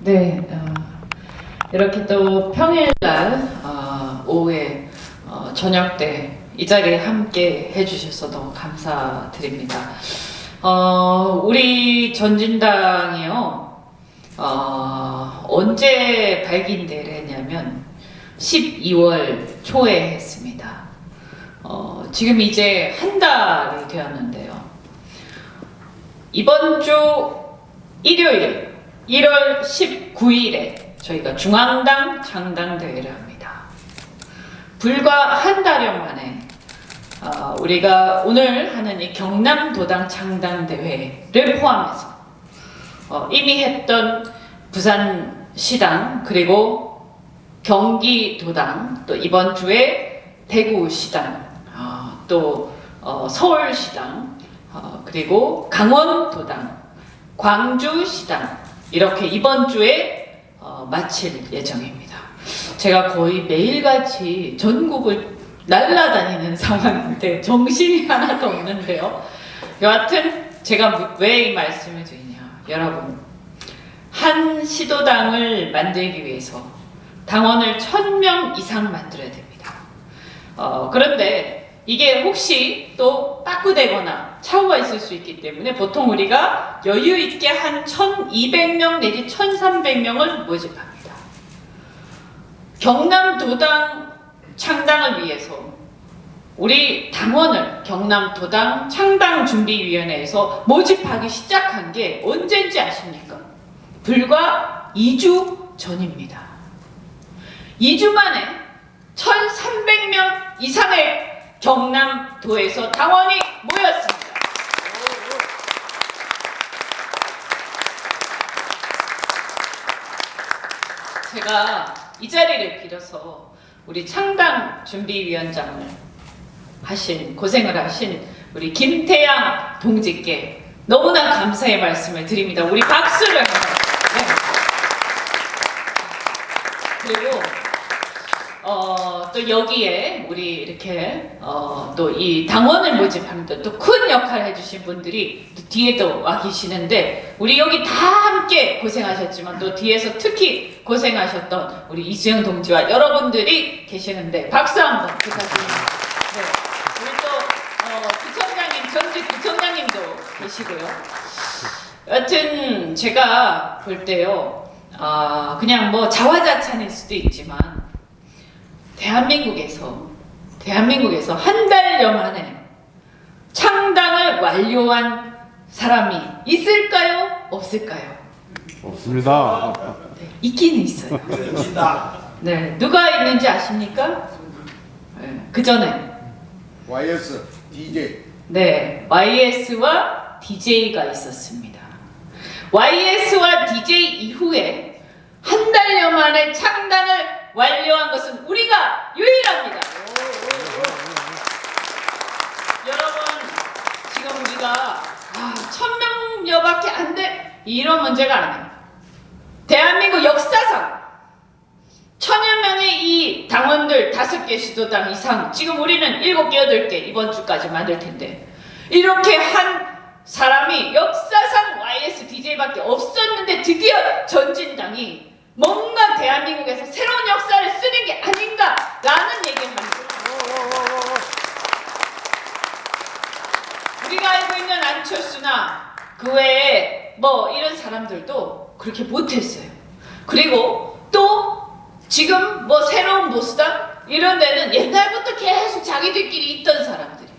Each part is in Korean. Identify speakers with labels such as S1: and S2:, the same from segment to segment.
S1: 네, 이렇게 또 평일날 오후에 저녁 때 이 자리에 함께 해주셔서 너무 감사드립니다. 우리 전진당이요, 언제 발기인대를 했냐면 12월 초에 했습니다. 지금 이제 한 달이 되었는데요. 이번 주 일요일 1월 19일에 저희가 중앙당 창당대회를 합니다. 불과 한 달여 만에 우리가 오늘 하는 이 경남도당 창당대회를 포함해서 이미 했던 부산시당, 그리고 경기도당, 또 이번 주에 대구시당, 또 서울시당, 그리고 강원도당, 광주시당, 이렇게 이번 주에 마칠 예정입니다. 제가 거의 매일같이 전국을 날아다니는 상황인데 정신이 하나도 없는데요. 여하튼 제가 왜 이 말씀을 드리냐, 여러분, 한 시도당을 만들기 위해서 당원을 1000명 이상 만들어야 됩니다. 그런데 이게 혹시 또 빠꾸되거나 차후가 있을 수 있기 때문에 보통 우리가 여유 있게 한 1200명 내지 1300명을 모집합니다. 경남도당 창당을 위해서 우리 당원을 경남도당 창당준비위원회에서 모집하기 시작한 게 언제인지 아십니까? 불과 2주 전입니다. 2주 만에 1300명 이상의 경남도에서 당원이 모였습니다. 제가 이 자리를 빌어서 우리 창당준비위원장을 고생을 하신 우리 김태양 동지께 너무나 감사의 말씀을 드립니다. 우리 박수를 한번. 네. 그리고 또 여기에 우리 이렇게 또 이 당원을 모집하는데 또 큰 역할을 해주신 분들이 또 뒤에도 와 계시는데, 우리 여기 다 함께 고생하셨지만 또 뒤에서 특히 고생하셨던 우리 이수영 동지와 여러분들이 계시는데 박수 한번 부탁드립니다. 네. 우리 또 구청장님, 전직 구청장님도 계시고요. 여튼 제가 볼 때요, 그냥 뭐 자화자찬일 수도 있지만 대한민국에서 한 달여 만에 창당을 완료한 사람이 있을까요? 없을까요?
S2: 없습니다.
S1: 네, 있기는 있어요. 네, 누가 있는지 아십니까? 네, 그 전에
S3: YS, DJ.
S1: 네, YS와 DJ가 있었습니다. YS와 DJ 이후에 한 달여 만에 창당을 완료한 것은 우리가 유일합니다. 여러분, 지금 우리가 1000명여밖에 안 돼, 이런 문제가 아니에요. 대한민국 역사상 1000여 명의 이 당원들 5개 시도당 이상, 지금 우리는 7개, 8개 이번 주까지 만들 텐데, 이렇게 한 사람이 역사상 YS, DJ밖에 없었는데 드디어 전진당이 뭔가 대한민국에서 새로운 역사를 쓰는 게 아닌가라는 얘기를 합니다. 우리가 알고 있는 안철수나 그 외에 뭐 이런 사람들도 그렇게 못했어요. 그리고 또 지금 뭐 새로운 보수당 이런 데는 옛날부터 계속 자기들끼리 있던 사람들이.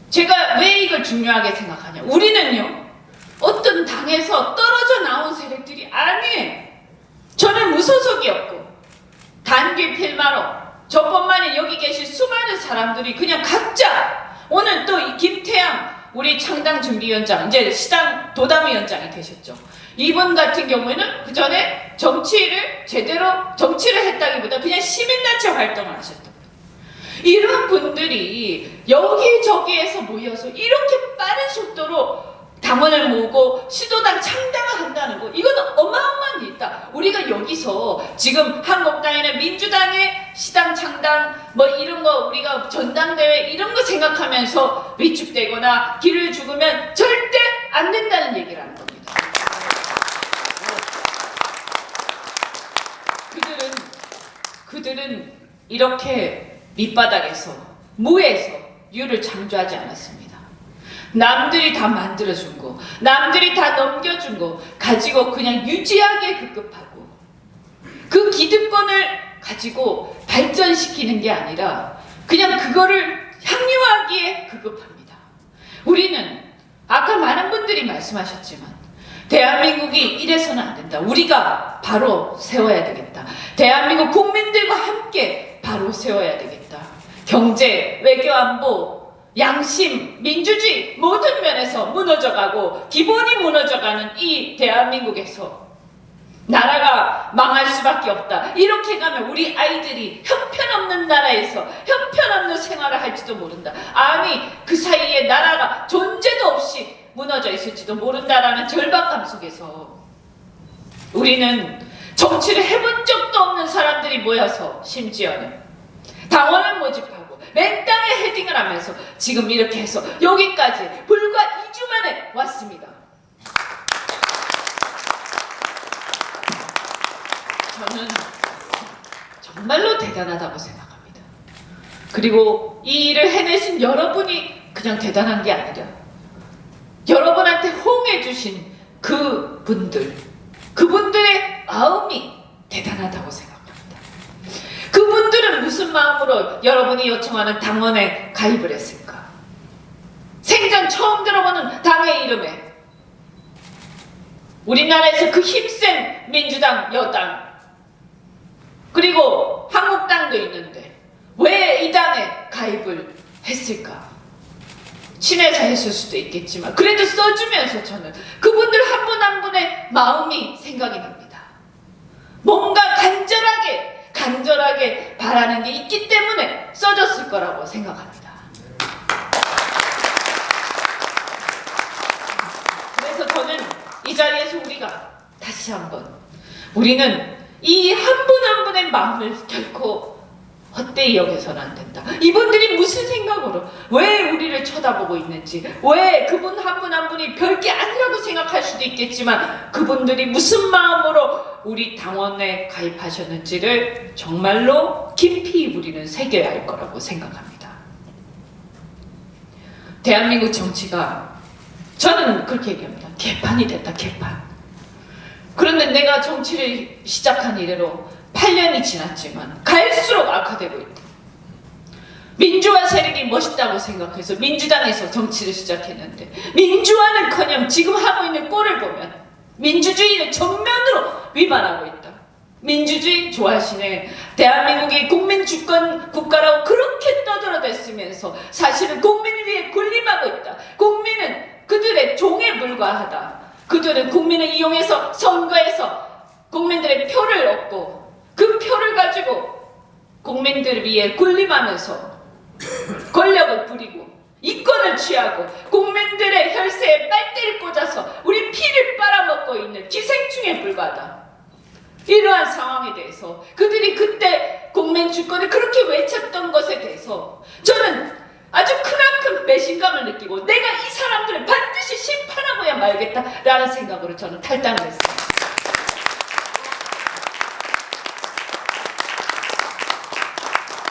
S1: 제가 왜 이걸 중요하게 생각하냐, 우리는요 어떤 당에서 떨어져 나온 세력들이 아니에요. 저는 무소속이었고 단기 필마로 저뿐만이 여기 계신 수많은 사람들이 그냥 각자, 오늘 또 이 김태양 우리 창당준비위원장, 이제 시당 도당위원장이 되셨죠. 이분 같은 경우에는 그 전에 정치를 했다기보다 그냥 시민단체 활동을 하셨던 분. 이런 분들이 여기저기에서 모여서 이렇게 빠른 속도로 당원을 모으고 시도당 창당을 한다는 거, 이건 어마어마한 일이다. 우리가 여기서 지금 한국당이나 민주당의 시당 창당 뭐 이런 거, 우리가 전당대회 이런 거 생각하면서 위축되거나 길을 죽으면 절대 안 된다는 얘기를 하는 겁니다. 이렇게 밑바닥에서 무에서 유를 창조하지 않았습니다. 남들이 다 만들어준 거, 남들이 다 넘겨준 거 가지고 그냥 유지하게 급급하고 그 기득권을 가지고 발전시키는 게 아니라 그냥 그거를 향유하기에 급급합니다. 우리는 아까 많은 분들이 말씀하셨지만 대한민국이 이래서는 안 된다. 우리가 바로 세워야 되겠다. 대한민국 국민들과 함께 바로 세워야 되겠다. 경제, 외교, 안보, 양심, 민주주의 모든 면에서 무너져가고 기본이 무너져가는 이 대한민국에서 나라가 망할 수밖에 없다. 이렇게 가면 우리 아이들이 형편없는 나라에서 형편없는 생활을 할지도 모른다. 아니 그 사이에 나라가 존재도 없이 무너져 있을지도 모른다라는 절박감 속에서 우리는 정치를 해본 적도 없는 사람들이 모여서 심지어는 당원을 모집하고 맨땅에 헤딩을 하면서 지금 이렇게 해서 여기까지 불과 2주 만에 왔습니다. 저는 정말로 대단하다고 생각합니다. 그리고 이 일을 해내신 여러분이 그냥 대단한 게 아니라 여러분한테 호응해주신 그분들의 마음이 대단하다고 생각합니다. 그분들은 무슨 마음으로 여러분이 요청하는 당원에 가입을 했을까? 생전 처음 들어보는 당의 이름에 우리나라에서 그 힘센 민주당 여당 그리고 한국당도 있는데 왜 이 당에 가입을 했을까? 친해서 했을 수도 있겠지만 그래도 써주면서 저는 그분들 한 분 한 분의 마음이 생각이 납니다. 뭔가 간절하게 바라는 게 있기 때문에 써줬을 거라고 생각합니다. 그래서 저는 이 자리에서 우리가 다시 한번 우리는 이 한 분 한 분의 마음을 결코 헛되이 여겨서는 안 된다. 이분들이 무슨 생각으로 왜 우리를 쳐다보고 있는지 왜 그분 한 분 한 분이 별게 아니라고 생각할 수도 있겠지만 그분들이 무슨 마음으로 우리 당원에 가입하셨는지를 정말로 깊이 우리는 새겨야 할 거라고 생각합니다. 대한민국 정치가 저는 그렇게 얘기합니다. 개판이 됐다. 개판. 그런데 내가 정치를 시작한 이래로 8년이 지났지만 갈수록 악화되고 있다. 민주화 세력이 멋있다고 생각해서 민주당에서 정치를 시작했는데 민주화는커녕 지금 하고 있는 꼴을 보면 민주주의를 정면으로 위반하고 있다. 민주주의 좋아하시네. 대한민국이 국민 주권 국가라고 그렇게 떠들어댔으면서 사실은 국민을 위해 군림하고 있다. 국민은 그들의 종에 불과하다. 그들은 국민을 이용해서 선거에서 국민들의 표를 얻고 그 표를 가지고 국민들을 위해 군림하면서 권력을 부리고 이권을 취하고 국민들의 혈세에 빨대를 꽂아서 우리 피를 빨아먹고 있는 기생충에 불과하다. 이러한 상황에 대해서 그들이 그때 국민 주권을 그렇게 외쳤던 것에 대해서 저는 아주 크나큰 배신감을 느끼고 내가 이 사람들을 반드시 심판하고야 말겠다라는 생각으로 저는 탈당을 했습니다.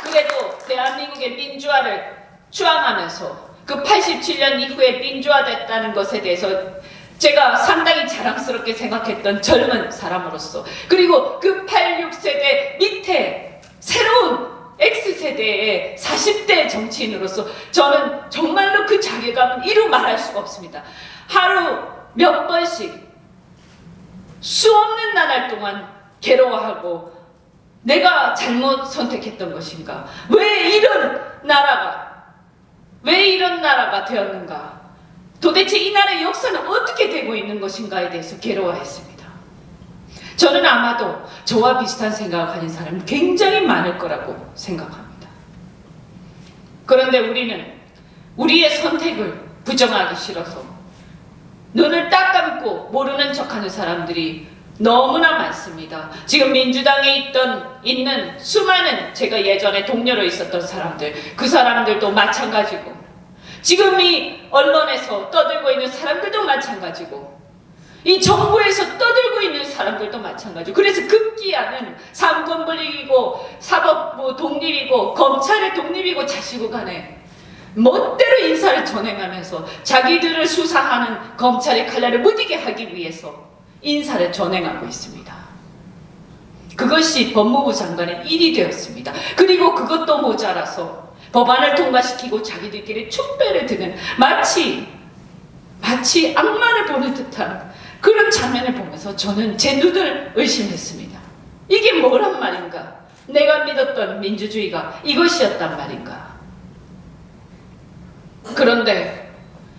S1: 그래도 대한민국의 민주화를 추앙하면서 그 87년 이후에 민주화됐다는 것에 대해서 제가 상당히 자랑스럽게 생각했던 젊은 사람으로서 그리고 그 86세대 밑에 새로운 X세대의 40대 정치인으로서 저는 정말로 그 자괴감은 이루 말할 수가 없습니다. 하루 몇 번씩 수없는 나날 동안 괴로워하고 내가 잘못 선택했던 것인가? 왜 이런 나라가 되었는가? 도대체 이 나라의 역사는 어떻게 되고 있는 것인가에 대해서 괴로워했습니다. 저는 아마도 저와 비슷한 생각을 가진 사람이 굉장히 많을 거라고 생각합니다. 그런데 우리는 우리의 선택을 부정하기 싫어서 눈을 딱 감고 모르는 척하는 사람들이 너무나 많습니다. 지금 민주당에 있는 수많은 제가 예전에 동료로 있었던 사람들, 그 사람들도 마찬가지고 지금 이 언론에서 떠들고 있는 사람들도 마찬가지고 이 정부에서 떠들고 있는 사람들도 마찬가지고, 그래서 급기야는 삼권 분립이고 사법부 독립이고 검찰의 독립이고 자시고 간에 멋대로 인사를 전행하면서 자기들을 수사하는 검찰의 칼날을 무디게 하기 위해서 인사를 전행하고 있습니다. 그것이 법무부 장관의 일이 되었습니다. 그리고 그것도 모자라서 법안을 통과시키고 자기들끼리 촛배를 드는 마치 악마를 보는 듯한 그런 장면을 보면서 저는 제 눈을 의심했습니다. 이게 뭐란 말인가? 내가 믿었던 민주주의가 이것이었단 말인가? 그런데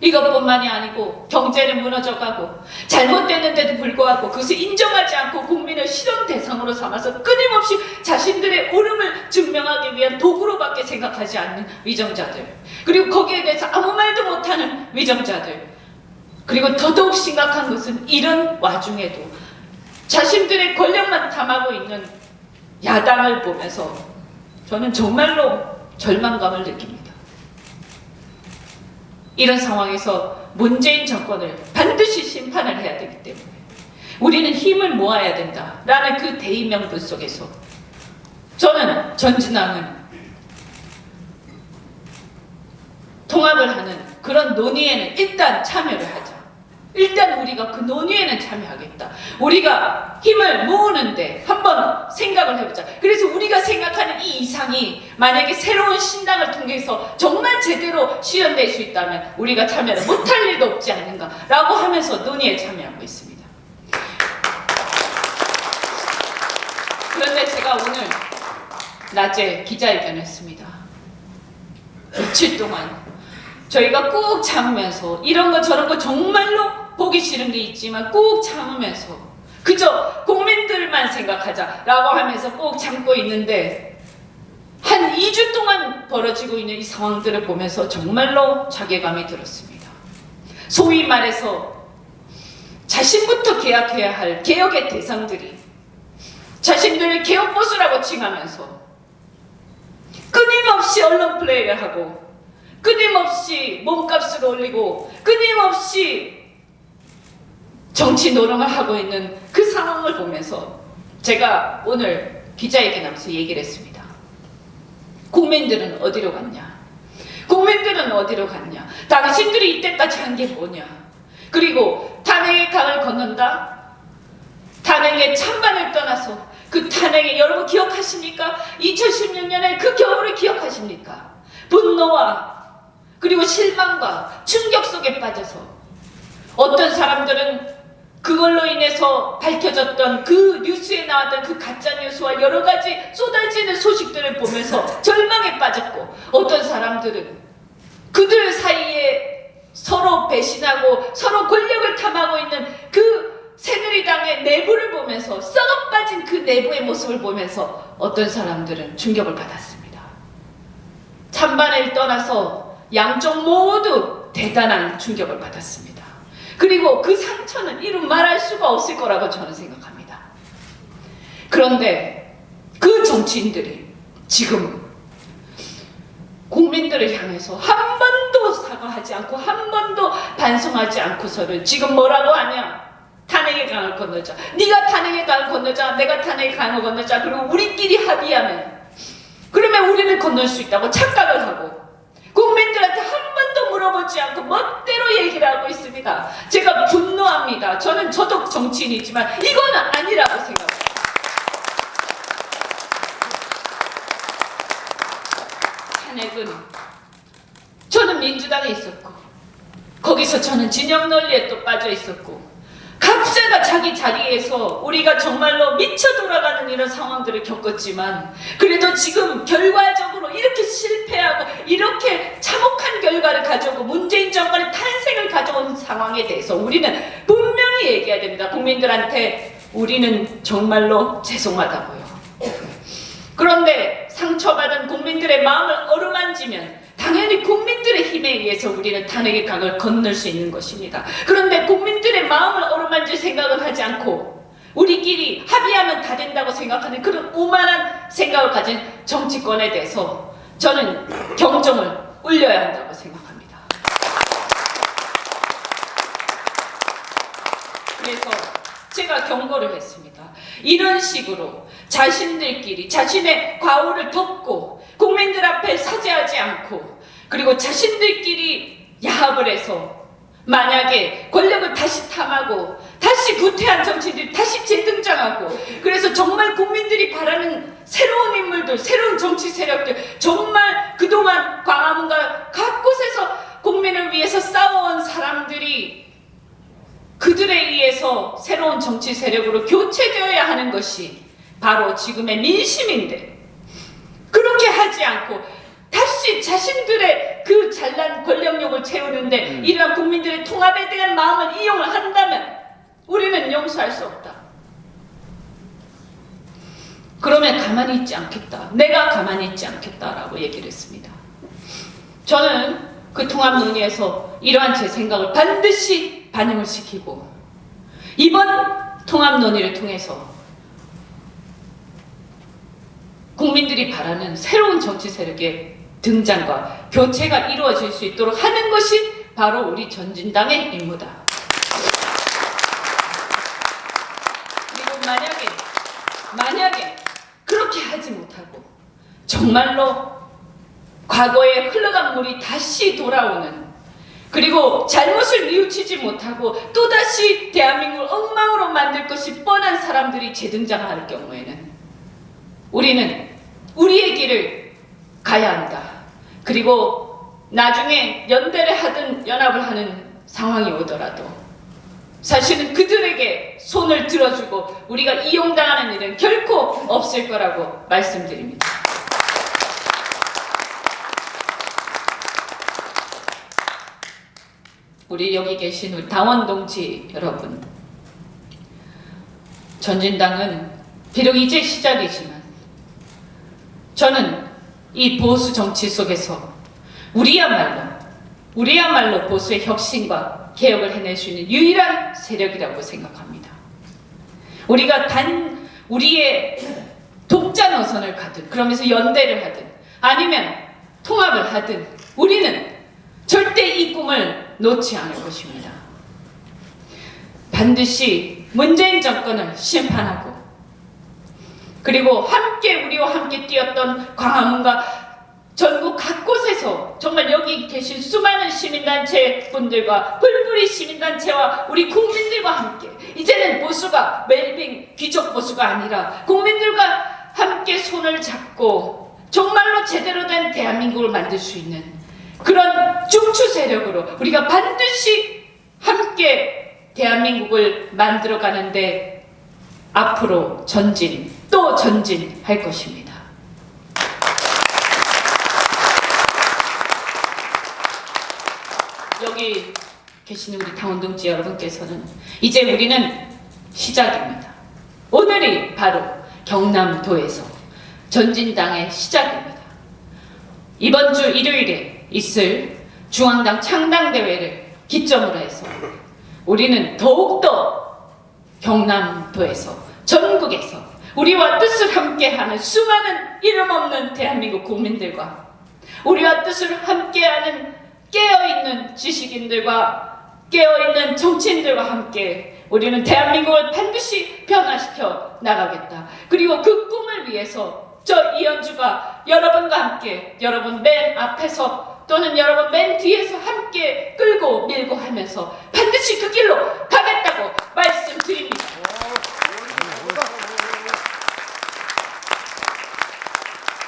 S1: 이것뿐만이 아니고 경제는 무너져가고 잘못됐는데도 불구하고 그것을 인정하지 않고 국민을 실험 대상으로 삼아서 끊임없이 자신들의 옳음을 증명하기 위한 도구로밖에 생각하지 않는 위정자들, 그리고 거기에 대해서 아무 말도 못하는 위정자들, 그리고 더더욱 심각한 것은 이런 와중에도 자신들의 권력만 탐하고 있는 야당을 보면서 저는 정말로 절망감을 느낍니다. 이런 상황에서 문재인 정권을 반드시 심판을 해야 되기 때문에 우리는 힘을 모아야 된다라는 그 대의명분 속에서 저는 전진항은 통합을 하는 그런 논의에는 일단 참여를 하자. 일단 우리가 그 논의에는 참여하겠다. 우리가 힘을 모으는데 한번 생각을 해보자. 그래서 우리가 생각하는 이 이상이 만약에 새로운 신당을 통해서 정말 제대로 실현될 수 있다면 우리가 참여를 못할 일도 없지 않는가라고 하면서 논의에 참여하고 있습니다. 그런데 제가 오늘 낮에 기자회견을 했습니다. 며칠 동안 저희가 꾹 참으면서 이런 거 저런 거 정말로 보기 싫은 게 있지만 꾹 참으면서 그저 국민들만 생각하자라고 하면서 꾹 참고 있는데 한 2주 동안 벌어지고 있는 이 상황들을 보면서 정말로 자괴감이 들었습니다. 소위 말해서 자신부터 개혁해야 할 개혁의 대상들이 자신들을 개혁보수라고 칭하면서 끊임없이 언론 플레이를 하고 끊임없이 몸값을 올리고 끊임없이 정치 노름을 하고 있는 그 상황을 보면서 제가 오늘 기자회견하면서 얘기를 했습니다. 국민들은 어디로 갔냐? 국민들은 어디로 갔냐? 당신들이 이때까지 한 게 뭐냐? 그리고 탄핵의 강을 건넌다? 탄핵의 찬반을 떠나서 그 탄핵에 여러분 기억하십니까? 2016년에 그 겨울을 기억하십니까? 분노와 그리고 실망과 충격 속에 빠져서 어떤 사람들은 그걸로 인해서 밝혀졌던 그 뉴스에 나왔던 그 가짜뉴스와 여러 가지 쏟아지는 소식들을 보면서 절망에 빠졌고, 어떤 사람들은 그들 사이에 서로 배신하고 서로 권력을 탐하고 있는 그 새누리당의 내부를 보면서 썩어 빠진 그 내부의 모습을 보면서 어떤 사람들은 충격을 받았습니다. 찬반을 떠나서 양쪽 모두 대단한 충격을 받았습니다. 그리고 그 상처는 이루 말할 수가 없을 거라고 저는 생각합니다. 그런데 그 정치인들이 지금 국민들을 향해서 한 번도 사과하지 않고 한 번도 반성하지 않고서는 지금 뭐라고 하냐? 탄핵의 강을 건너자. 네가 탄핵의 강을 건너자. 내가 탄핵의 강을 건너자. 그리고 우리끼리 합의하면 그러면 우리는 건널 수 있다고 착각을 하고 국민들한테 한 번도 물어보지 않고 멋대로 얘기를 하고 있습니다. 제가 분노합니다. 저도 정치인이지만 이거는 아니라고 생각합니다. 탄핵은 저는 민주당에 있었고 거기서 저는 진영 논리에 또 빠져 있었고 각자가 자기 자리에서 우리가 정말로 미쳐 돌아가는 이런 상황들을 겪었지만 그래도 지금 결과적으로 이렇게 실패하고 이렇게 참혹한 결과를 가져오고 문재인 정권의 탄생을 가져온 상황에 대해서 우리는 분명히 얘기해야 됩니다. 국민들한테 우리는 정말로 죄송하다고요. 그런데 상처받은 국민들의 마음을 어루만지면 당연히 국민들의 힘에 의해서 우리는 탄핵의 강을 건널 수 있는 것입니다. 그런데 국민들의 마음을 어루만질 생각을 하지 않고 우리끼리 합의하면 다 된다고 생각하는 그런 오만한 생각을 가진 정치권에 대해서 저는 경종을 울려야 한다고 생각합니다. 그래서 제가 경고를 했습니다. 이런 식으로 자신들끼리 자신의 과오를 덮고 국민들 앞에 사죄하지 않고 그리고 자신들끼리 야합을 해서 만약에 권력을 다시 탐하고 다시 구태한 정치인들이 다시 재등장하고 그래서 정말 국민들이 바라는 새로운 인물들, 새로운 정치 세력들, 정말 그동안 광화문과 각 곳에서 국민을 위해서 싸워온 사람들이 그들에 의해서 새로운 정치 세력으로 교체되어야 하는 것이 바로 지금의 민심인데 그렇게 하지 않고 다시 자신들의 그 잘난 권력욕을 채우는데 이러한 국민들의 통합에 대한 마음을 이용을 한다면 우리는 용서할 수 없다. 그러면 가만히 있지 않겠다. 내가 가만히 있지 않겠다라고 얘기를 했습니다. 저는 그 통합 논의에서 이러한 제 생각을 반드시 반영을 시키고 이번 통합 논의를 통해서 국민들이 바라는 새로운 정치 세력의 등장과 교체가 이루어질 수 있도록 하는 것이 바로 우리 전진당의 임무다. 그리고 만약에 그렇게 하지 못하고 정말로 과거에 흘러간 물이 다시 돌아오는 그리고 잘못을 뉘우치지 못하고 또다시 대한민국을 엉망으로 만들 것이 뻔한 사람들이 재등장할 경우에는 우리는 우리의 길을 가야 한다. 그리고 나중에 연대를 하든 연합을 하는 상황이 오더라도 사실은 그들에게 손을 들어주고 우리가 이용당하는 일은 결코 없을 거라고 말씀드립니다. 우리 여기 계신 우리 당원 동지 여러분, 전진당은 비록 이제 시작이지만 저는 이 보수 정치 속에서 우리야말로 보수의 혁신과 개혁을 해낼 수 있는 유일한 세력이라고 생각합니다. 우리가 단 우리의 독자 노선을 가든 그러면서 연대를 하든 아니면 통합을 하든 우리는 절대 이 꿈을 놓지 않을 것입니다. 반드시 문재인 정권을 심판하고 그리고 우리와 함께 뛰었던 광화문과 전국 각곳에서 정말 여기 계신 수많은 시민단체 분들과 불뿌리 시민단체와 우리 국민들과 함께 이제는 보수가 웰빙 귀족 보수가 아니라 국민들과 함께 손을 잡고 정말로 제대로 된 대한민국을 만들 수 있는 그런 중추 세력으로 우리가 반드시 함께 대한민국을 만들어 가는데 앞으로 또 전진할 것입니다. 여기 계시는 우리 당원 동지 여러분께서는 이제 우리는 시작입니다. 오늘이 바로 경남도에서 전진당의 시작입니다. 이번 주 일요일에 있을 중앙당 창당대회를 기점으로 해서 우리는 더욱더 경남도에서 전국에서 우리와 뜻을 함께하는 수많은 이름 없는 대한민국 국민들과 우리와 뜻을 함께하는 깨어있는 지식인들과 깨어있는 정치인들과 함께 우리는 대한민국을 반드시 변화시켜 나가겠다. 그리고 그 꿈을 위해서 저 이현주가 여러분과 함께 여러분 맨 앞에서 또는 여러분 맨 뒤에서 함께 끌고 밀고 하면서 반드시 그 길로 가겠다고 말씀드립니다.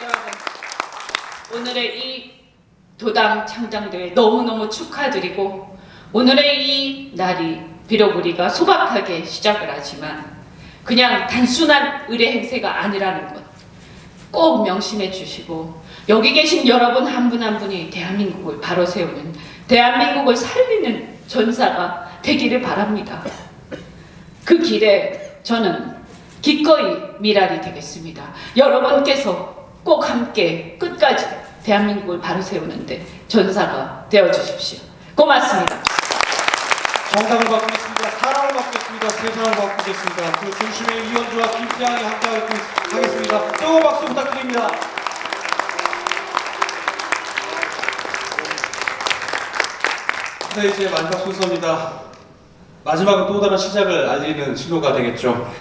S1: 여러분, 오늘의 이 도당 창당대회 너무너무 축하드리고 오늘의 이 날이 비록 우리가 소박하게 시작을 하지만 그냥 단순한 의례 행세가 아니라는 것 꼭 명심해 주시고 여기 계신 여러분 한 분 한 분이 대한민국을 바로 세우는 대한민국을 살리는 전사가 되기를 바랍니다. 그 길에 저는 기꺼이 미랄이 되겠습니다. 여러분께서 꼭 함께 끝까지 대한민국을 바로 세우는데 전사가 되어주십시오. 고맙습니다.
S4: 정답을 바꾸겠습니다. 사랑을 바꾸겠습니다. 세상을 바꾸겠습니다. 그 중심에 이현주와 김태양이 함께하겠습니다. 뜨거운 박수 부탁드립니다. 네, 이제 마지막 순서입니다. 마지막은 또 다른 시작을 알리는 신호가 되겠죠.